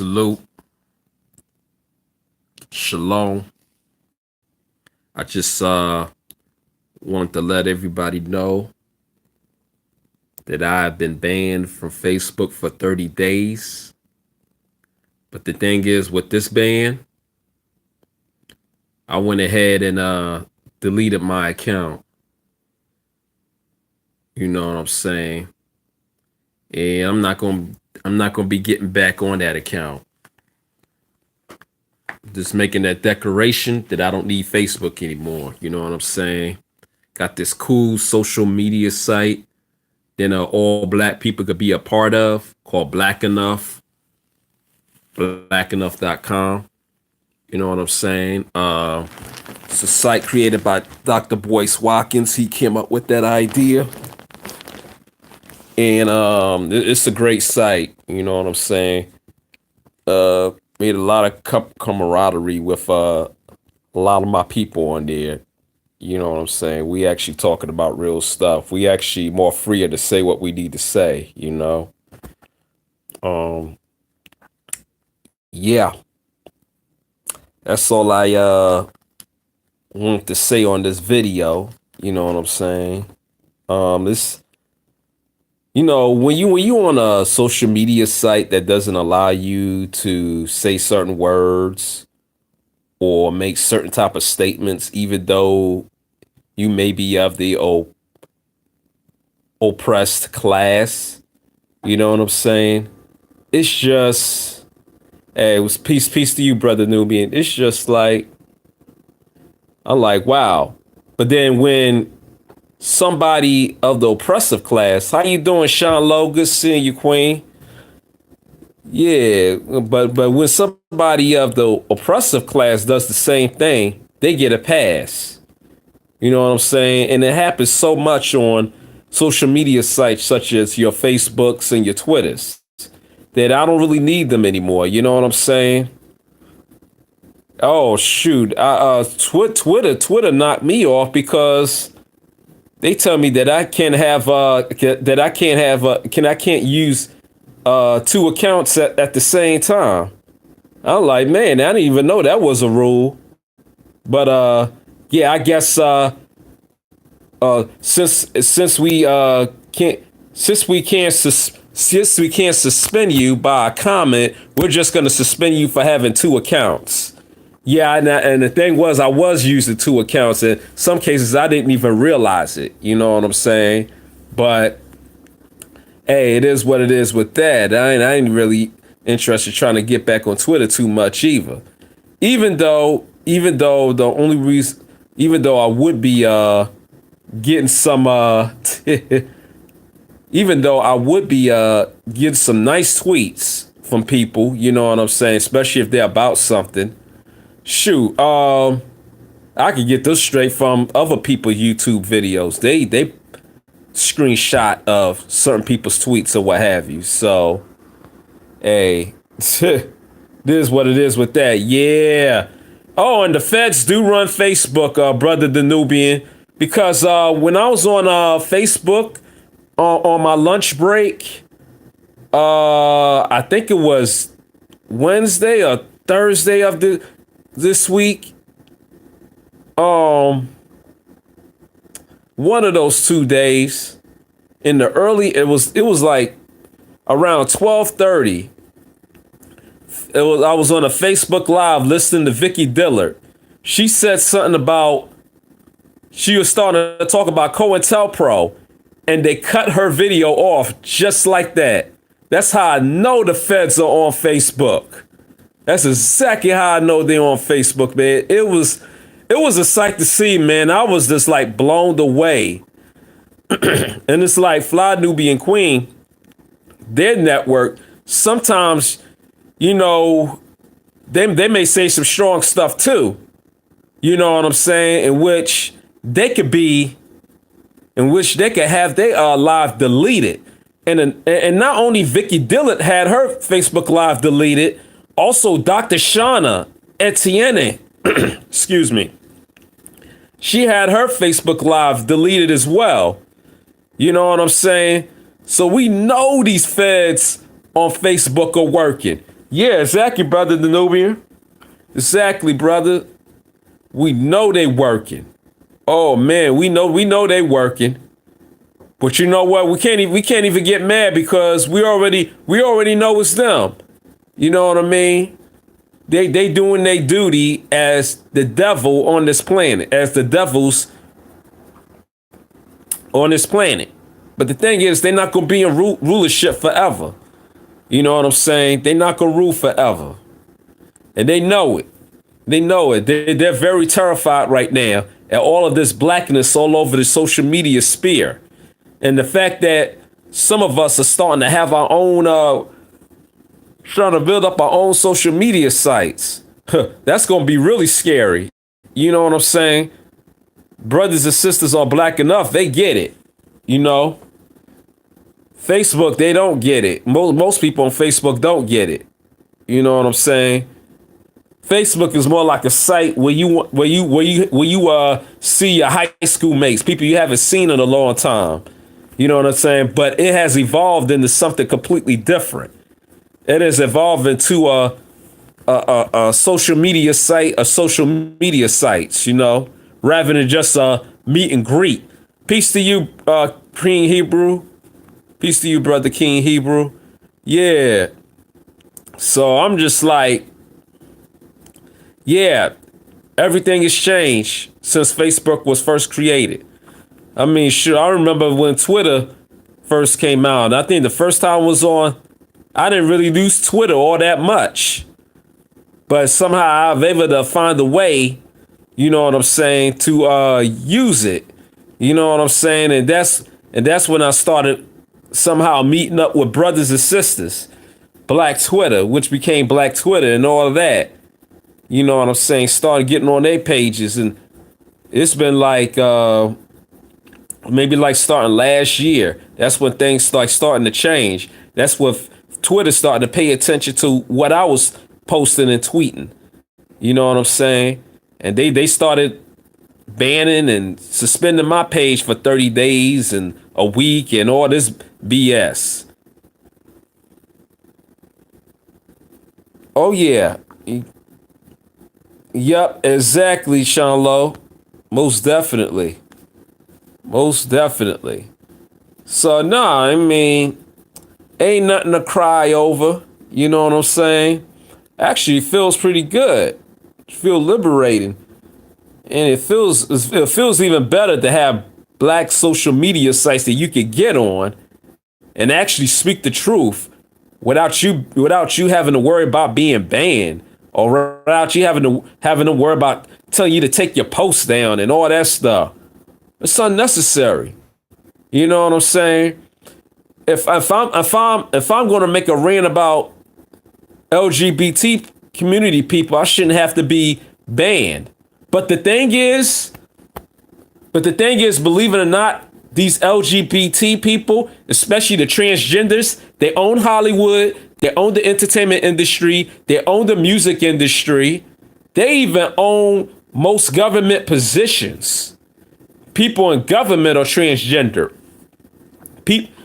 Salute, shalom. I just wanted to let everybody know that I've been banned from Facebook for 30 days. But the thing is, with this ban, I went ahead and deleted my account. You know what I'm saying? And I'm not gonna be getting back on that account. Just making that declaration that I don't need Facebook anymore. You know what I'm saying? Got this cool social media site that all black people could be a part of called Black Enough, blackenough.com. You know what I'm saying? It's a site created by Dr. Boyce Watkins. He came up with that idea. And it's a great site. You know what I'm saying? Made a lot of camaraderie with a lot of my people on there. You know what I'm saying? We actually talking about real stuff. We actually more freer to say what we need to say, you know? Yeah. That's all I want to say on this video. You know what I'm saying? This when you on a social media site that doesn't allow you to say certain words or make certain type of statements, even though you may be of the oppressed class, you know what I'm saying? It's just, hey, it was peace to you, brother Nubian. It's just like, I'm like, wow. But then when somebody of the oppressive class, how you doing, Sean Lowe? Good seeing you, Queen. Yeah, but when somebody of the oppressive class does the same thing, they get a pass. You know what I'm saying? And it happens so much on social media sites such as your Facebooks and your Twitters that I don't really need them anymore. You know what I'm saying? Oh shoot, Twitter knocked me off because they tell me that I can't use two accounts at the same time. I'm like, man, I didn't even know that was a rule. But yeah, I guess since we can't suspend you by a comment, we're just gonna suspend you for having two accounts. Yeah, and the thing was, I was using two accounts. In some cases, I didn't even realize it. You know what I'm saying? But hey, it is what it is with that. I ain't really interested trying to get back on Twitter too much either. Even though the only reason, even though I would be getting some even though I would be getting some nice tweets from people, you know what I'm saying, especially if they're about something. Shoot, I could get this straight from other people's YouTube videos. They screenshot of certain people's tweets or what have you. So, hey, this is what it is with that. Yeah. Oh, and the feds do run Facebook, brother Danubian, because when I was on Facebook on my lunch break, I think it was Wednesday or Thursday of this week. One of those 2 days in the early, it was like around 12:30. I was on a Facebook Live listening to Vicky Dillard. She said something about, she was starting to talk about COINTELPRO, and they cut her video off just like that. That's how I know the feds are on Facebook. That's exactly how I know they're on Facebook, man. It was a sight to see, man. I was just like blown away. And it's like Fly Nubian Queen, their network, sometimes, you know, they may say some strong stuff too. You know what I'm saying? In which they could have their live deleted. And not only Vicky Dillard had her Facebook Live deleted, also Dr. Shauna Etienne, excuse me, she had her Facebook Live deleted as well. You know what I'm saying? So we know these feds on Facebook are working. Yeah, exactly, brother Danubian. Exactly, brother. We know they working. Oh man, we know they working. But you know what? We can't even get mad because we already know it's them. You know what I mean? They doing their duty as the devil on this planet, as the devils on this planet. But the thing is, they're not gonna be in rulership forever. You know what I'm saying? They're not gonna rule forever, and they know it. They know it. They're very terrified right now at all of this blackness all over the social media sphere, and the fact that some of us are starting to have our own, trying to build up our own social media sites. That's gonna be really scary. You know what I'm saying? Brothers and sisters are black enough; they get it. You know, Facebook, they don't get it. Most people on Facebook don't get it. You know what I'm saying? Facebook is more like a site where you see your high school mates, people you haven't seen in a long time. You know what I'm saying? But it has evolved into something completely different. It has evolved into a social media site, a social media sites, rather than just a meet and greet. Peace to you, King Hebrew. Peace to you, brother King Hebrew. Yeah. So I'm just like, yeah, everything has changed since Facebook was first created. I mean, sure, I remember when Twitter first came out. I think the first time I was on, I didn't really use Twitter all that much. But somehow I was able to find a way, you know what I'm saying, to use it. You know what I'm saying? And that's when I started somehow meeting up with brothers and sisters. Black Twitter, which became Black Twitter and all of that. You know what I'm saying? Started getting on their pages, and it's been like maybe like starting last year. That's when things starting to change. That's when Twitter started to pay attention to what I was posting and tweeting. You know what I'm saying? And they started banning and suspending my page for 30 days and a week and all this BS. Oh yeah. Yep, exactly, Sean Lowe. Most definitely. Most definitely. So nah, I mean, ain't nothing to cry over. You know what I'm saying? Actually, it feels pretty good. Feel liberating. And it feels even better to have black social media sites that you could get on and actually speak the truth without you having to worry about being banned, or without you having to worry about telling you to take your post down and all that stuff. It's unnecessary. You know what I'm saying? If I'm going to make a rant about LGBT community people, I shouldn't have to be banned. But the thing is, believe it or not, these LGBT people, especially the transgenders, they own Hollywood, they own the entertainment industry, they own the music industry, they even own most government positions. People in government are transgender.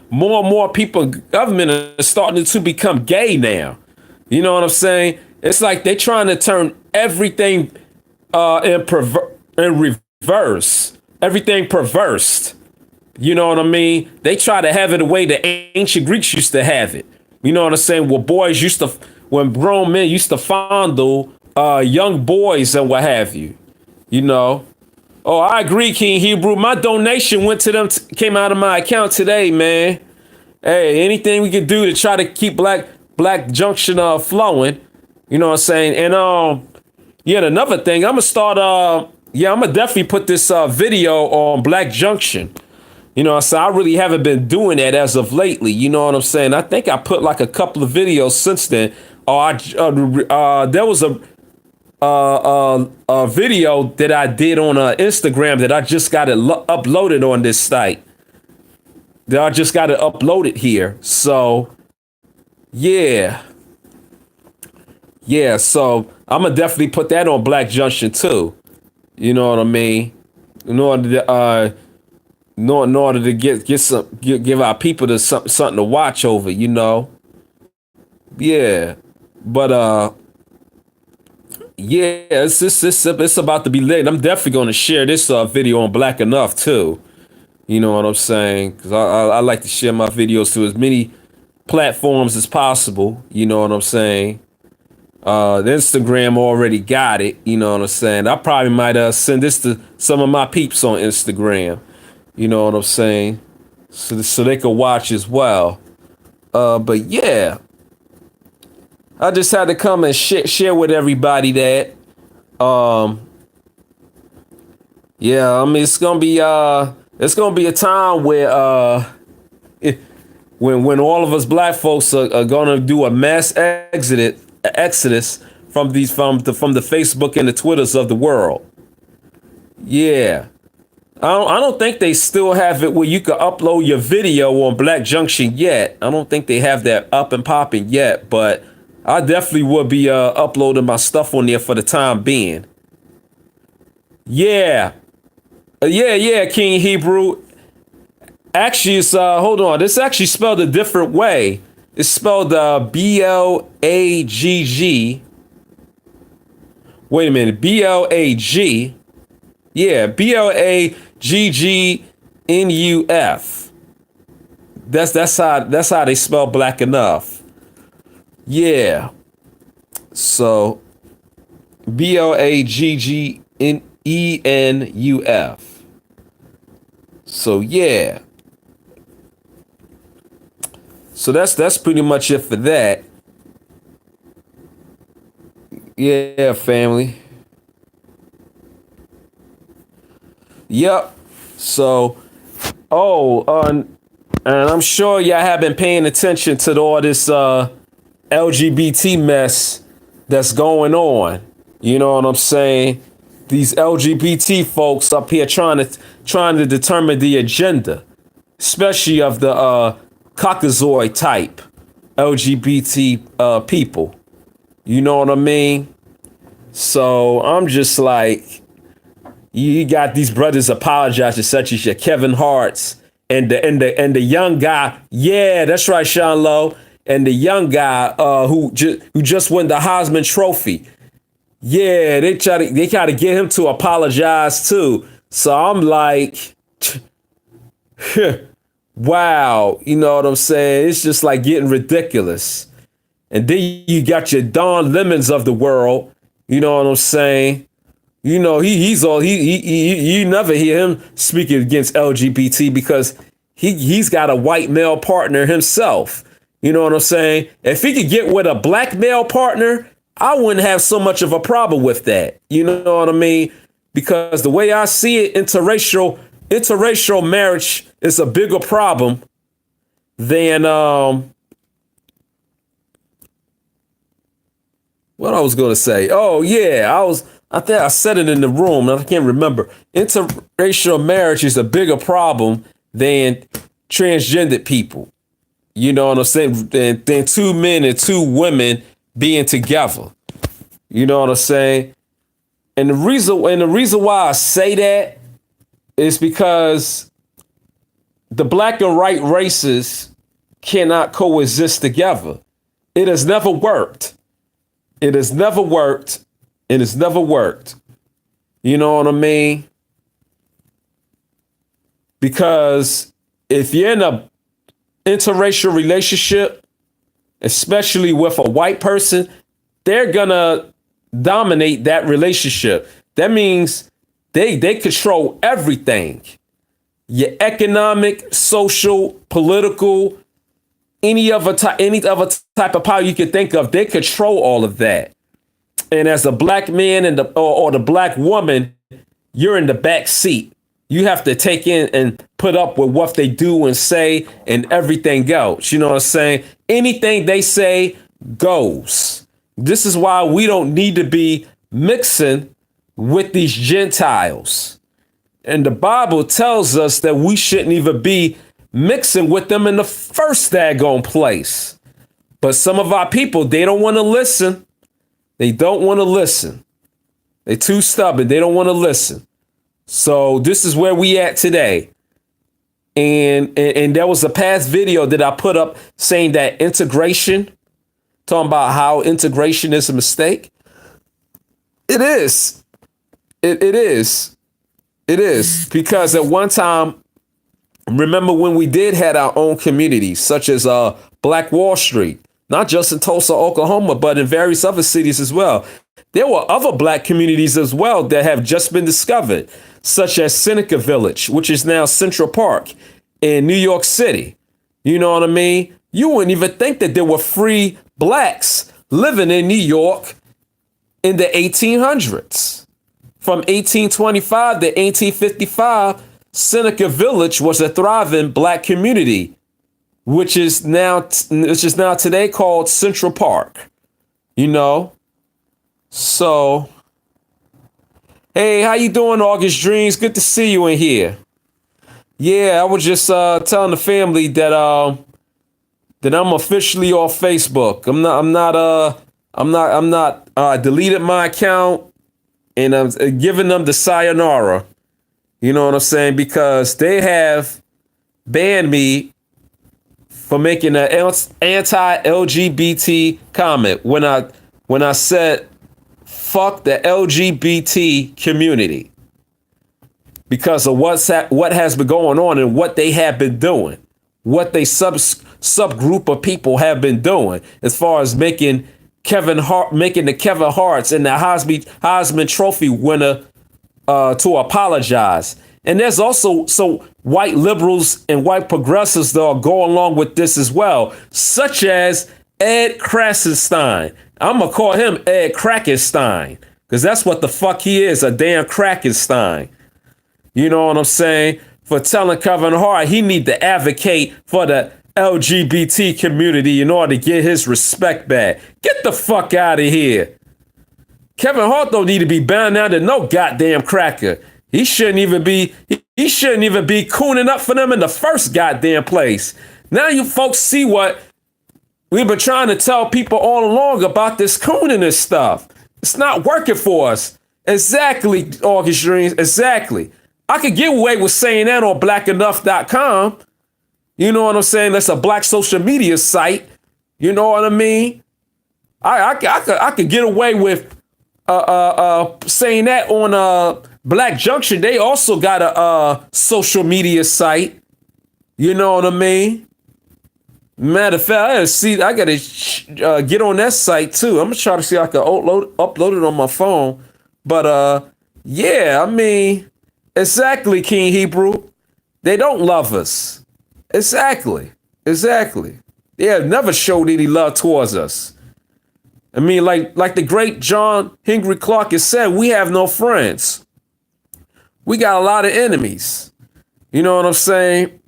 More and more people in government are starting to become gay now. You know what I'm saying? It's like they're trying to turn everything in reverse. Everything perverse. You know what I mean? They try to have it the way the ancient Greeks used to have it. You know what I'm saying? When grown men used to fondle young boys and what have you. You know? Oh, I agree, King Hebrew. My donation went to them, came out of my account today, man. Hey, anything we can do to try to keep Black Junction flowing. You know what I'm saying? And yeah, another thing, I'm gonna definitely put this video on Black Junction. You know, so I really haven't been doing that as of lately. You know what I'm saying? I think I put like a couple of videos since then. There was a video that I did on Instagram that I just got it uploaded on this site. That I just got it uploaded here. So, yeah. Yeah, so I'm gonna definitely put that on Black Junction too. You know what I mean? In order to give our people something to watch over, you know. Yeah. But yeah, it's about to be lit. I'm definitely going to share this video on Black Enough too. You know what I'm saying? Because I like to share my videos to as many platforms as possible. You know what I'm saying? The Instagram already got it. You know what I'm saying? I probably might send this to some of my peeps on Instagram. You know what I'm saying? So they could watch as well. But yeah, I just had to come and share with everybody that. Yeah, I mean it's gonna be a time where when all of us black folks are gonna do a mass exodus from the Facebook and the Twitters of the world. Yeah. I don't think they still have it where you can upload your video on Black Junction yet. I don't think they have that up and popping yet, but I definitely would be uploading my stuff on there for the time being. Yeah. Yeah, King Hebrew. Actually, it's hold on. This actually spelled a different way. It's spelled BLAGG. Wait a minute, BLAG. Yeah, BLAGGNUF. That's how they spell Black Enough. Yeah. So BLAGGNENUF. So yeah. So that's pretty much it for that. Yeah, family. Yep. So, and I'm sure y'all have been paying attention to all this LGBT mess that's going on. You know what I'm saying? These LGBT folks up here trying to determine the agenda, especially of the Caucasoid type LGBT people. You know what I mean? So I'm just like, you got these brothers apologizing, such as your Kevin Hart's and the young guy. Yeah, that's right, Sean Lowe, and the young guy who just won the Heisman Trophy. Yeah, they try to get him to apologize too. So I'm like, wow, you know what I'm saying? It's just like getting ridiculous. And then you got your Don Lemons of the world. You know what I'm saying? You know, you never hear him speaking against LGBT because he's got a white male partner himself. You know what I'm saying? If he could get with a black male partner, I wouldn't have so much of a problem with that. You know what I mean? Because the way I see it, interracial marriage is a bigger problem than what I was gonna say. Oh yeah, I think I said it in the room, and I can't remember. Interracial marriage is a bigger problem than transgendered people. You know what I'm saying? Than two men and two women being together. You know what I'm saying? And the reason why I say that is because the black and white races cannot coexist together. It has never worked. It has never worked. And it's never worked. You know what I mean? Because if you're in a interracial relationship, especially with a white person, they're gonna dominate that relationship. That means they control everything. Your economic, social, political, any other type of power you can think of, they control all of that. And as a black man or the black woman, you're in the back seat. You have to take in and put up with what they do and say and everything else. You know what I'm saying? Anything they say goes. This is why we don't need to be mixing with these Gentiles. And the Bible tells us that we shouldn't even be mixing with them in the first daggone place. But some of our people, they don't want to listen. They don't want to listen. They're too stubborn. They don't want to listen. So this is where we at today. And there was a past video that I put up saying that integration talking about how integration is a mistake. It is. It is. It is. Because at one time, remember when we did had our own communities, such as Black Wall Street, not just in Tulsa, Oklahoma, but in various other cities as well. There were other black communities as well that have just been discovered, such as Seneca Village, which is now Central Park in New York City. You know what I mean? You wouldn't even think that there were free blacks living in New York in the 1800s. From 1825 to 1855, Seneca Village was a thriving black community, which is now today called Central Park. You know? So, hey, how you doing, August Dreams? Good to see you in here. Yeah, I was just telling the family that that I'm officially off Facebook. I'm not deleted my account, and I'm giving them the sayonara. You know what I'm saying? Because they have banned me for making an anti-LGBT comment when I said fuck the LGBT community because of what has been going on and what they have been doing, what they subgroup of people have been doing as far as making the Kevin Hart's and the Heisman Trophy winner to apologize. And there's also white liberals and white progressives that are going along with this as well, such as Ed Krasenstein. I'm going to call him Ed Krakenstein because that's what the fuck he is, a damn Krakenstein. You know what I'm saying? For telling Kevin Hart he need to advocate for the LGBT community in order to get his respect back. Get the fuck out of here. Kevin Hart don't need to be bound down to no goddamn cracker. He shouldn't even be cooning up for them in the first goddamn place. Now you folks see what we've been trying to tell people all along about this cooning and stuff. It's not working for us. Exactly, August Dreams. Exactly. I could get away with saying that on blackenough.com. You know what I'm saying? That's a black social media site. You know what I mean? I could get away with saying that on Black Junction. They also got a social media site. You know what I mean? Matter of fact, I gotta get on that site too. I'm gonna try to see if I can upload it on my phone. But yeah, I mean, exactly, King Hebrew. They don't love us. Exactly. They have never showed any love towards us. I mean, like the great John Henry Clark has said, we have no friends. We got a lot of enemies. You know what I'm saying?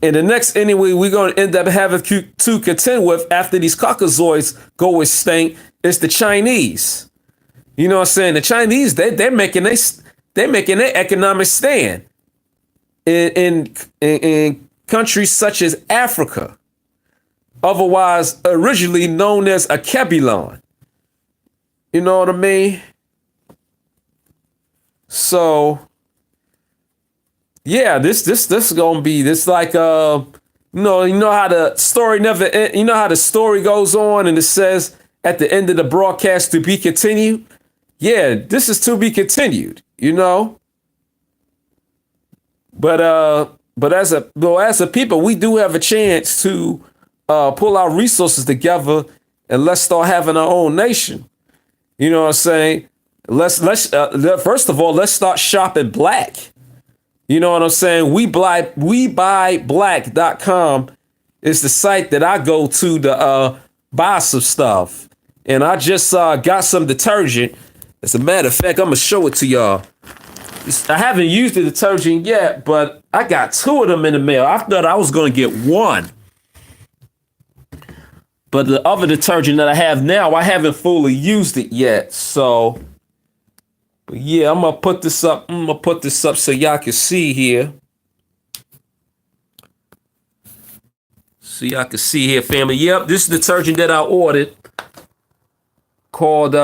And the next enemy we're going to end up having to contend with after these Caucasoids go extinct is the Chinese. You know what I'm saying? The Chinese, they're making their economic stand in countries such as Africa, otherwise originally known as Akebulon. You know what I mean? So yeah, this is gonna be this like you know how the story never end, you know how the story goes on and it says at the end of the broadcast to be continued. Yeah, this is to be continued. You know, but as a people, we do have a chance to pull our resources together and let's start having our own nation. You know what I'm saying? Let's first of all, let's start shopping black. You know what I'm saying? WeBuyBlack.com is the site that I go to buy some stuff. And I just got some detergent. As a matter of fact, I'm going to show it to y'all. I haven't used the detergent yet, but I got 2 of them in the mail. I thought I was going to get 1. But the other detergent that I have now, I haven't fully used it yet. So, but yeah, I'm going to put this up. So y'all can see here. So y'all can see here, family. Yep, this is the detergent that I ordered called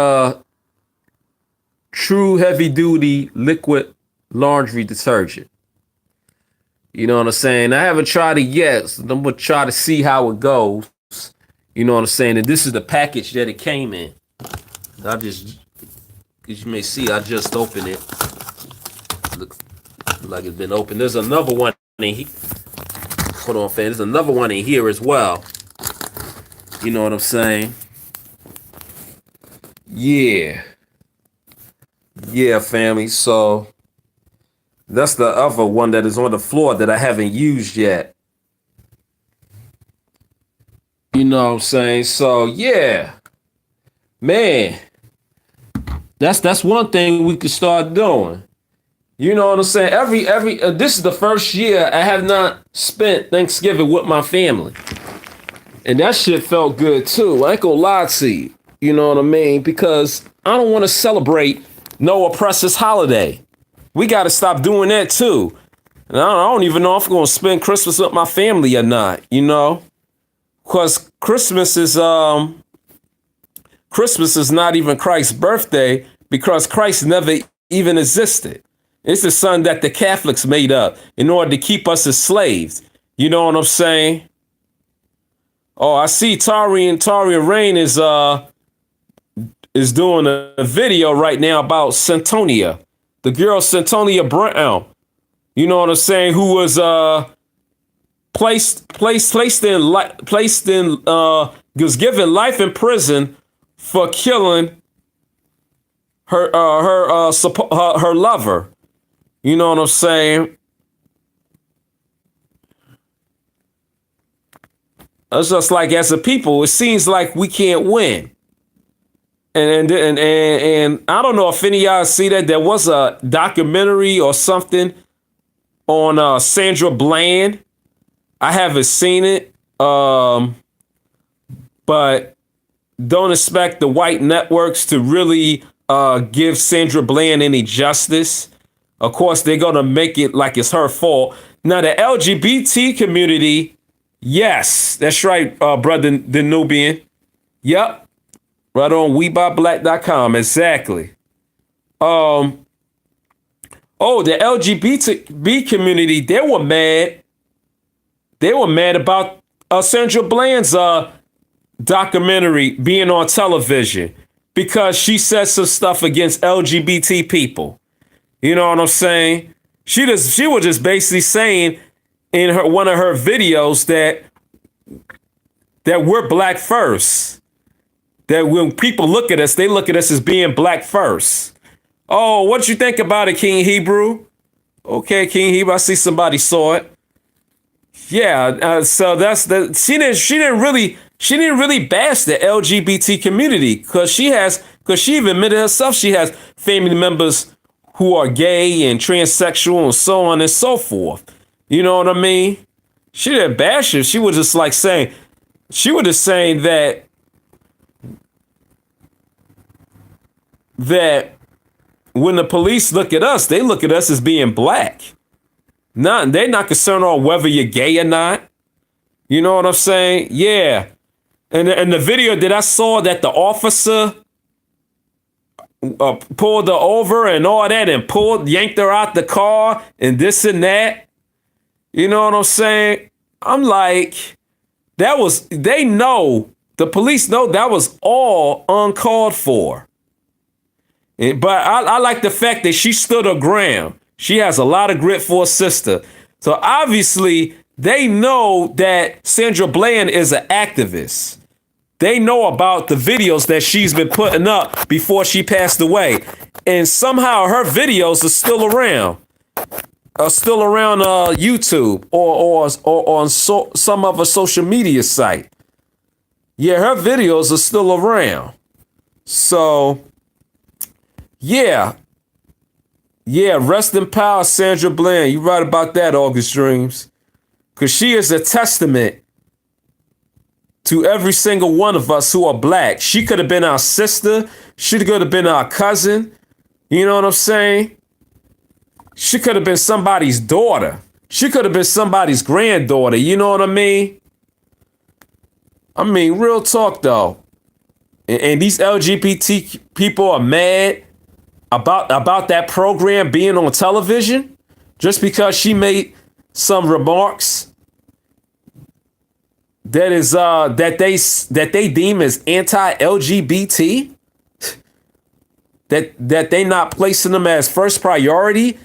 True Heavy Duty Liquid Laundry Detergent. You know what I'm saying? I haven't tried it yet, so I'm going to try to see how it goes. You know what I'm saying? And this is the package that it came in. As you may see, I just opened it. Looks like it's been opened. There's another one in here. Hold on, fam. There's another one in here as well. You know what I'm saying? Yeah. Yeah, family. So that's the other one that is on the floor that I haven't used yet. You know what I'm saying? So yeah. Man. That's one thing we could start doing. You know what I'm saying? This is the first year I have not spent Thanksgiving with my family. And that shit felt good too. I ain't gonna lie to you. You know what I mean? Because I don't want to celebrate no oppressor's holiday. We got to stop doing that too. And I don't even know if I'm going to spend Christmas with my family or not, you know? Because Christmas is not even Christ's birthday because Christ never even existed. It's the son that the Catholics made up in order to keep us as slaves. You know what I'm saying? Oh, I see Taria Rain is doing a video right now about Centonia, the girl Centonia Brown. You know what I'm saying? Who was was given life in prison for killing her lover. You know what I'm saying? It's just like as a people, it seems like we can't win. And I don't know if any of y'all see that. There was a documentary or something on Sandra Bland. I haven't seen it, but don't expect the white networks to really give Sandra Bland any justice. Of course, they're going to make it like it's her fault. Now, the LGBT community, yes, that's right, brother Danubian. Yep. Right on WeBuyBlack.com. Exactly. The LGBT community, they were mad. They were mad about Sandra Bland's documentary being on television because she said some stuff against LGBT people. You know what I'm saying? She was just basically saying in one of her videos that we're black first. That when people look at us, they look at us as being black first. Oh, what you think about it, King Hebrew? Okay, King Hebrew, I see somebody saw it. Yeah, so that's the she didn't really bash the LGBT community because she even admitted herself she has family members who are gay and transsexual and so on and so forth. You know what I mean? She didn't bash it. She was just saying that when the police look at us, they look at us as being black. They're not concerned on whether you're gay or not. You know what I'm saying? Yeah. And the video that I saw that the officer pulled her over and all that and yanked her out the car and this and that. You know what I'm saying? I'm like, the police know that was all uncalled for. But I like the fact that she stood her ground. She has a lot of grit for a sister. So obviously, they know that Sandra Bland is an activist. They know about the videos that she's been putting up before she passed away. And somehow her videos are still around. YouTube or on some other social media site. Yeah, her videos are still around. So, yeah. Yeah, rest in power, Sandra Bland. You're right about that, August Dreams. Because she is a testament to every single one of us who are black. She could have been our sister. She could have been our cousin. You know what I'm saying? She could have been somebody's daughter. She could have been somebody's granddaughter. You know what I mean? I mean, real talk, though. And these LGBT people are mad about that program being on television just because she made some remarks that is that they deem as anti-LGBT, that they not placing them as first priority,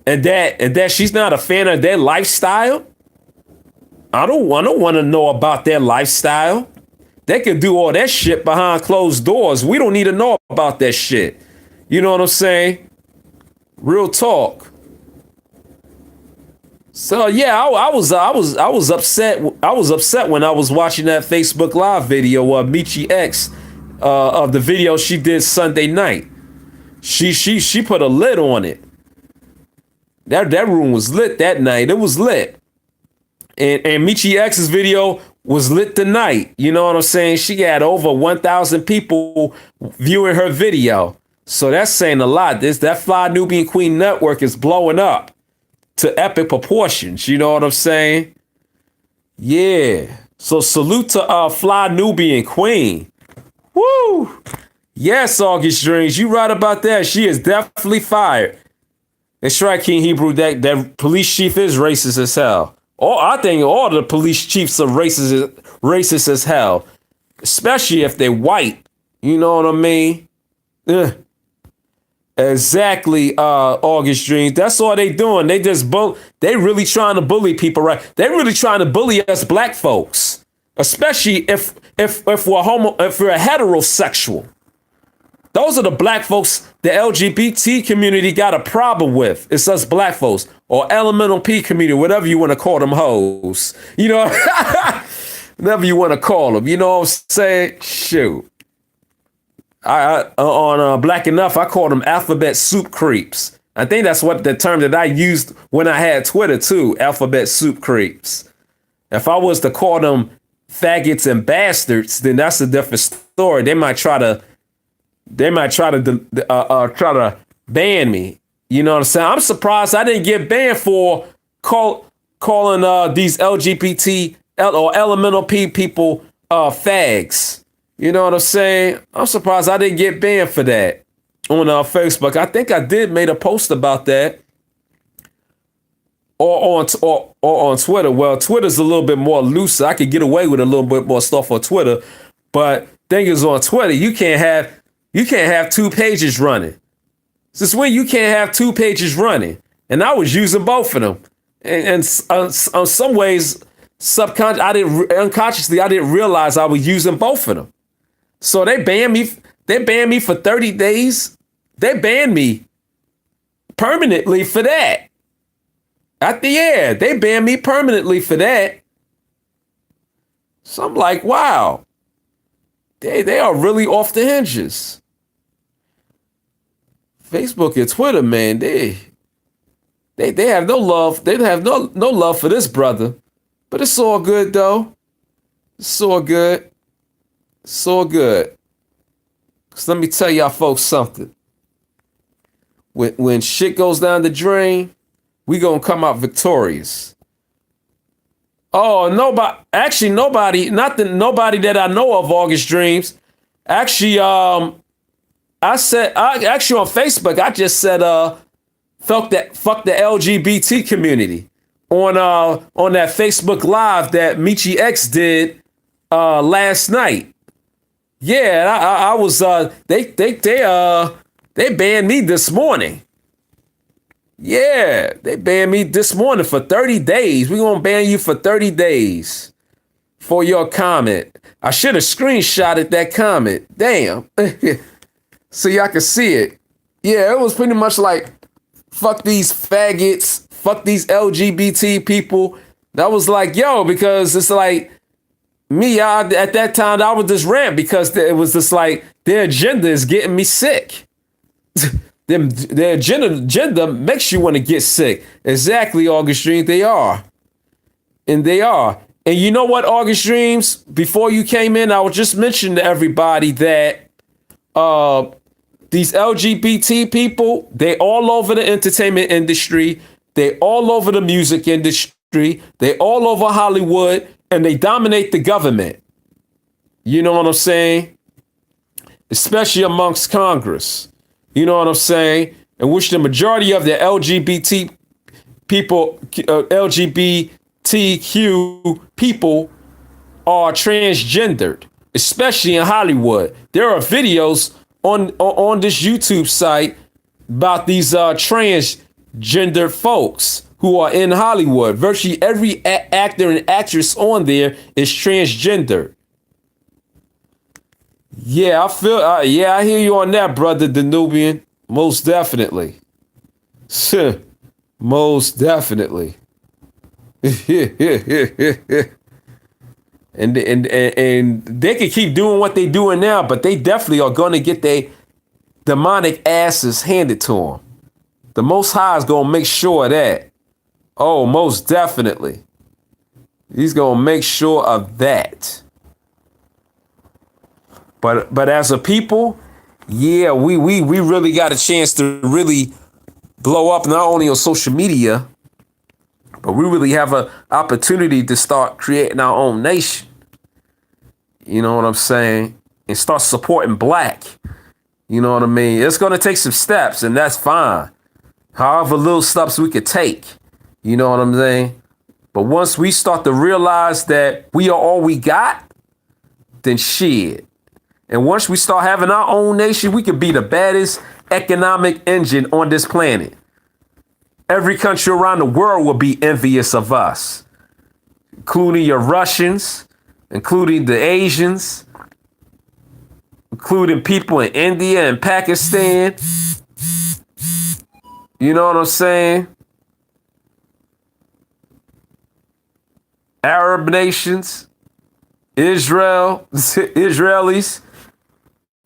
and that she's not a fan of their lifestyle. I don't want to know about their lifestyle. They can do all that shit behind closed doors. We don't need to know about that shit. You know what I'm saying? Real talk. So yeah, I was upset. I was upset when I was watching that Facebook Live video of Michi X, of the video she did Sunday night. She put a lid on it. That room was lit that night. It was lit. And Michi X's video was lit tonight. You know what I'm saying? She had over 1,000 people viewing her video. So that's saying a lot. That Fly Nubian Queen network is blowing up to epic proportions. You know what I'm saying? Yeah. So salute to Fly Nubian Queen. Woo! Yes, August Dreams. You right about that. She is definitely fired. That's right, King Hebrew. That police chief is racist as hell. I think all the police chiefs are racist as hell, especially if they're white. You know what I mean? Exactly, August Dreams. That's all they doing. They really trying to bully people, right? They really trying to bully us black folks, especially if we're heterosexual. Those are the black folks the LGBT community got a problem with. It's us black folks, or elemental P community, whatever you want to call them hoes. You know, whatever you want to call them. You know what I'm saying? Shoot. I on Black Enough, I call them alphabet soup creeps. I think that's what the term that I used when I had Twitter too, alphabet soup creeps. If I was to call them faggots and bastards, then that's a different story. They might try to try to ban me. You know what I'm saying? I'm surprised I didn't get banned for calling these LGBT or elemental P people fags. You know what I'm saying? I'm surprised I didn't get banned for that on Facebook. I think I did made a post about that, or on Twitter. Well, Twitter's a little bit more loose. I could get away with a little bit more stuff on Twitter, but thing is, on Twitter you can't have two pages running. Since when you can't have two pages running? And I was using both of them, and on some ways, unconsciously, I didn't realize I was using both of them. So they banned me. They banned me for 30 days. They banned me permanently for that. They banned me permanently for that. So I'm like, wow, they are really off the hinges. Facebook and Twitter, man, they have no love. They have no love for this brother. But it's all good though. It's all good. It's all good. Cause let me tell y'all folks something. When shit goes down the drain, we gonna come out victorious. Oh, nobody that I know of, August Dreams. Actually, I actually on Facebook, I just said fuck the LGBT community on that Facebook Live that Michi X did last night. Yeah, I was they banned me this morning. Yeah, they banned me this morning for 30 days. We're gonna ban you for 30 days for your comment. I should have screenshotted that comment. Damn. So y'all can see it. Yeah, it was pretty much like, fuck these faggots, fuck these LGBT people. That was like, yo, because it's like, at that time, I was just rant because it was just like, their agenda is getting me sick. Their agenda makes you want to get sick. Exactly, August Dreams, they are. And they are. And you know what, August Dreams? Before you came in, I was just mentioning to everybody that these LGBT people, they all over the entertainment industry. They all over the music industry. They all over Hollywood. And they dominate the government. You know what I'm saying? Especially amongst Congress. You know what I'm saying? In which the majority of the LGBT people, LGBTQ people are transgendered, especially in Hollywood. There are videos on this YouTube site about these transgender folks who are in Hollywood. Virtually every actor and actress on there is transgender. Yeah, I feel. I hear you on that, brother Danubian. Most definitely. Most definitely. And they can keep doing what they're doing now, but they definitely are going to get their demonic asses handed to them. The Most High is going to make sure of that. Oh, most definitely. He's going to make sure of that. But as a people, yeah, we really got a chance to really blow up, not only on social media, but we really have an opportunity to start creating our own nation. You know what I'm saying? And start supporting black. You know what I mean? It's going to take some steps, and that's fine. However little steps we could take. You know what I'm saying? But once we start to realize that we are all we got, then shit. And once we start having our own nation, we could be the baddest economic engine on this planet. Every country around the world will be envious of us, including your Russians, including the Asians, including people in India and Pakistan. You know what I'm saying? Arab nations, Israel, Israelis.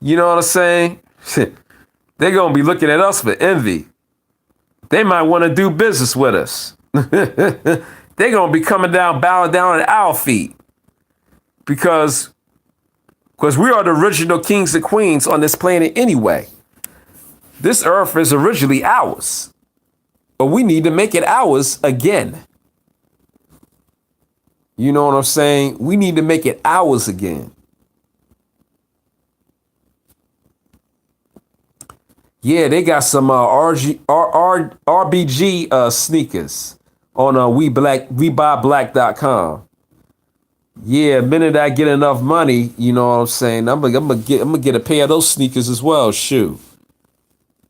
You know what I'm saying? They're going to be looking at us for envy. They might want to do business with us. They're going to be coming down, bowing down at our feet. Because we are the original kings and queens on this planet anyway. This earth is originally ours. But we need to make it ours again. You know what I'm saying? We need to make it ours again. Yeah, they got some RBG sneakers on WeBuyBlack.com. Yeah, the minute I get enough money, you know what I'm saying, I'm gonna get a pair of those sneakers as well. Shoot,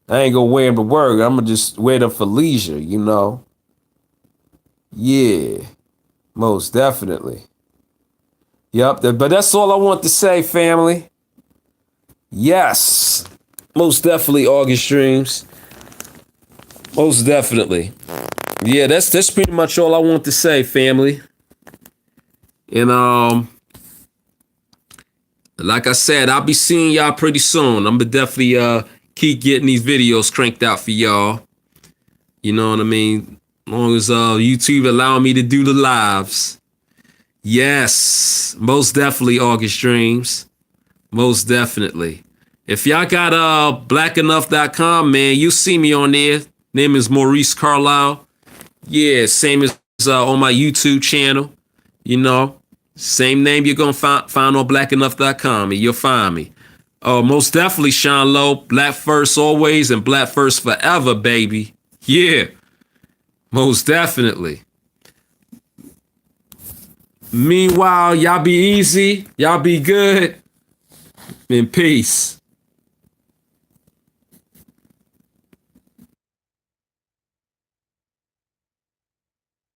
I ain't gonna wear them to work. I'm gonna just wear them for leisure, you know. Yeah, most definitely. Yep, but that's all I want to say, family. Yes. Most definitely, August Dreams. Most definitely. Yeah, that's pretty much all I want to say, family. And like I said, I'll be seeing y'all pretty soon. I'm gonna definitely keep getting these videos cranked out for y'all. You know what I mean? As long as YouTube allowing me to do the lives. Yes, most definitely, August Dreams. Most definitely. If y'all got blackenough.com, man, you see me on there. Name is Maurice Carlisle. Yeah, same as on my YouTube channel. You know, same name you're going to find on blackenough.com, and you'll find me. Most definitely, Sean Lowe, Black First always and Black First forever, baby. Yeah, most definitely. Meanwhile, y'all be easy. Y'all be good. And peace.